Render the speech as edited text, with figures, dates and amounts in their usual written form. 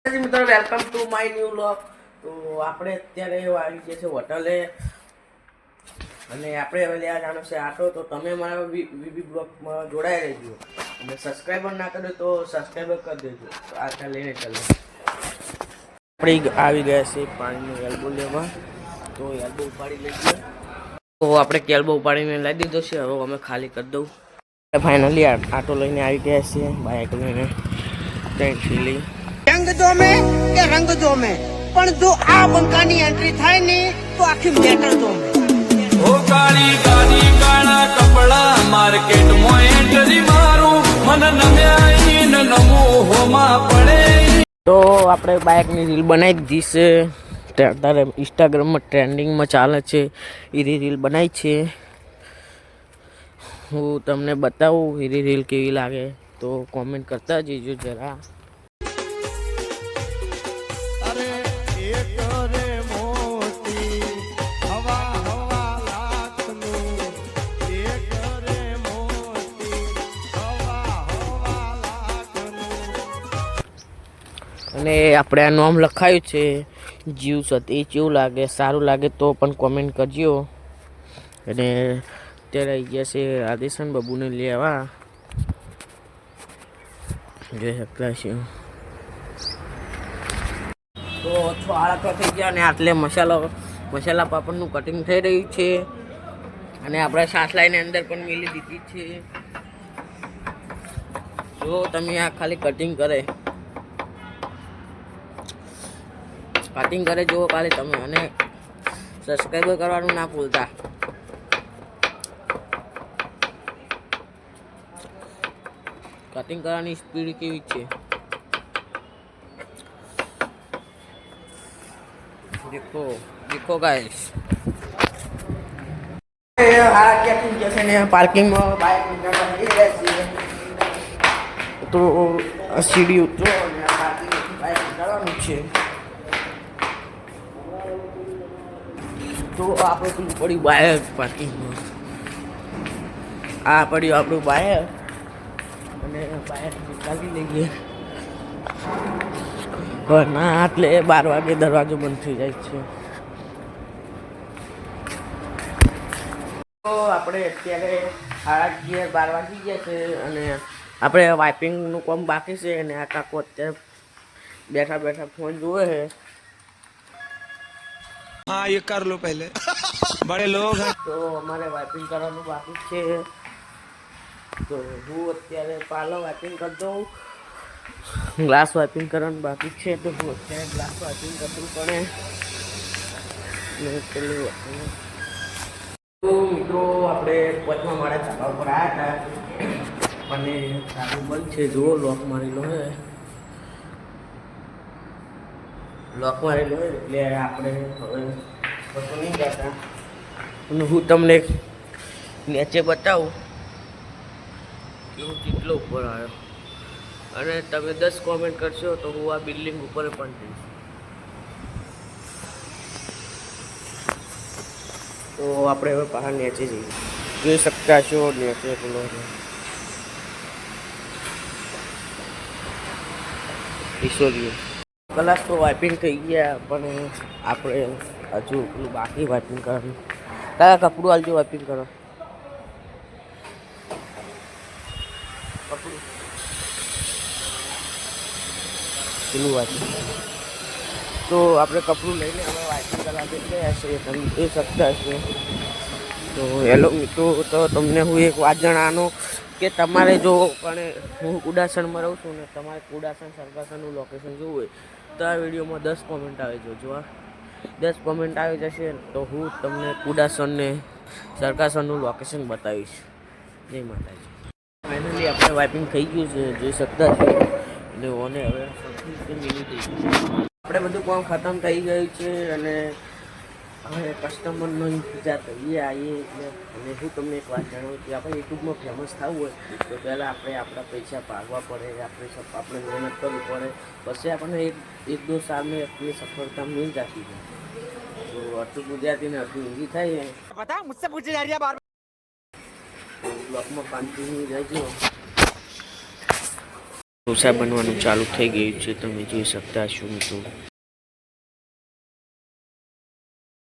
મિત્રો welcome to my new vlog. તો આપણે અત્યારે આવી ગયા છે હોટલે અને આપણે હવે લેવા જવાનો છે આટો। તો તમે મારા વીબી બ્લોગમાં જોડાઈ રહેજો અને સબસ્ક્રાઈબર ના કરો તો સબસ્ક્રાઈબર કરી દેજો। તો આટલા લઈને ચાલો આપણે આવી ગયા છે પાણીનો એલ્બો લેવા। તો એલ્બો ઉપાડી લઈએ। તો આપણે કેલ્બો ઉપાડીને લાવી દીધો છે। હવે અમે ખાલી કરી દઉં। ફાઇનલી આટો લઈને આવી ગયા છે બાઇક લઈને। Thank you. रंग दो में के रंग दो में पण जो आ બંકાની એન્ટ્રી થાય ને તો આખી મેટર દો में ઓ કાળી ગાડી કાળા કપડા માર્કેટ માં એન્ટ્રી મારું મન નમ્યાઈ ન નમો હોમાં પડે। તો આપણે બાઇકની રીલ બનાવી દીધી છે। અત્યારે ઇન્સ્ટાગ્રામમાં ટ્રેન્ડિંગમાં ચાલે છે એ રીલ બનાવી છે। હું તમને બતાવું એ રીલ કેવી લાગે તો કોમેન્ટ કરતા જજો જરા। અને આપણે આ નામ લખાયું છે જીવ સત। એ કેવું લાગે સારું લાગે તો પણ કોમેન્ટ કરજો। અને અત્યારે આવી ગયા છે આદેશન બાબુને લેવા જોઈ શકતા છે। તો 6:30 થઈ ગયા અને આટલે મસાલા પાપડનું કટિંગ થઈ રહ્યું છે અને આપણે સાસલાઈને અંદર પણ મેલી દીધી છે। જો તમે આ ખાલી કટિંગ કરે જુઓ ખાલી તમે અને સબસ્ક્રાઈબર કરવાનું ના ભૂલતા। કટિંગ કરવાની સ્પીડ કેવી છે देखो गाइस। पार्किंगમાં બાઇક તો સીડી ઉતરો અને બાઇક નીકળવાનું છે। તો આપણે પેલું પડ્યું બાઇક પાર્કિંગમાં। આ પડ્યું આપણું બાઇક અને બાઇક નીકાળી લઈએ। ના એટલે 12 વાગે દરવાજો બંધ થઈ જાય છે। તો આપણે અત્યારે 11:30 વાગી ગયા છે અને આપણે વાઇપિંગનું કામ બાકી છે અને આ કાકો અત્યારે બેઠા ફોન જોવે છે। हाँ ये कर लो पहले बड़े लोग हैं। તો અમારે વાઇપિંગ કરવાનું બાકી છે। તો હું અત્યારે પાર્લર વાઇપિંગ કરી દઉં। ગ્લાસ વાઇપિંગ કરવાનું બાકી છે તો હું અત્યારે ગ્લાસ વાઇપિંગ કરવું પડે। તો મિત્રો આપણે 5મા માળે ધાબા ઉપર આવ્યા હતા અને ધાબુ બંધ છે। જુઓ લોક મારેલો હે એટલે આપણે હવે બધું નહીં જતા અને હું તમને નીચે બતાવું કે હું કેટલો ઉપર આવ્યો અને તમે 10 કોમેન્ટ કરશો તો હું આ બિલ્ડિંગ ઉપર પણ જઈશ। તો આપણે હવે બહાર નીચે જઈએ। જોઈ શકતા છો નીચે પેલો ઈશ્વરીય કલાક તો વાઇપિંગ થઈ ગયા પણ આપણે હજુ પેલું બાકી વાઇપિંગ કરવાનું। કયા કપડું હાલજો વાઇપિંગ કરો કપડું પેલું વાઇપિંગ। તો આપણે કપડું લઈને હવે વાઇપિંગ કરવા જઈ ગયા છે તમે જોઈ શકતા છો। તો હેલો મિત્રો, તો તમને હું એક વાત જણાવવાનો કે તમારે જો પણ હું કુડાસણમાં રહું છું ને તમારે કુડાસણ સરકાસણનું લોકેશન જોવું હોય તો આ વિડીયોમાં 10 કોમેન્ટ આવી જજો। 10 કોમેન્ટ આવી જશે તો હું તમને કુડાસણ ને સરકાસણનું લોકેશન બતાવીશ। જય માતાજી। ફાઇનલી આપણે વાઇપિંગ થઈ ગયું છે જોઈ શકતા છો અને ઓને હવે મિનિટ થઈ ગયું છે। આપણે બધું કામ ખતમ થઈ ગયું છે અને હવે કસ્ટમરનો ઇંતજાર કરીએ આવીએ એટલે। અને હું તમને એક વાત જણાવું કે આપણે યુટ્યુબમાં ફેમસ થવું હોય તો પહેલાં આપણે આપણા પૈસા ભાગવા પડે, આપણે મહેનત કરવી પડે, પછી આપણને એક દો સાલમાં એટલી સફળતા મિલ જતી છે। તો અડધું ગુજરાતી ને અડધું હિન્દી થાય पता मुझसे पूछे जा रही है बार બ્લોકમાં 5 રહેજો। ઢોસા બનવાનું ચાલુ થઈ ગયું છે, તમે જોઈ શકતા છો મિત્રો.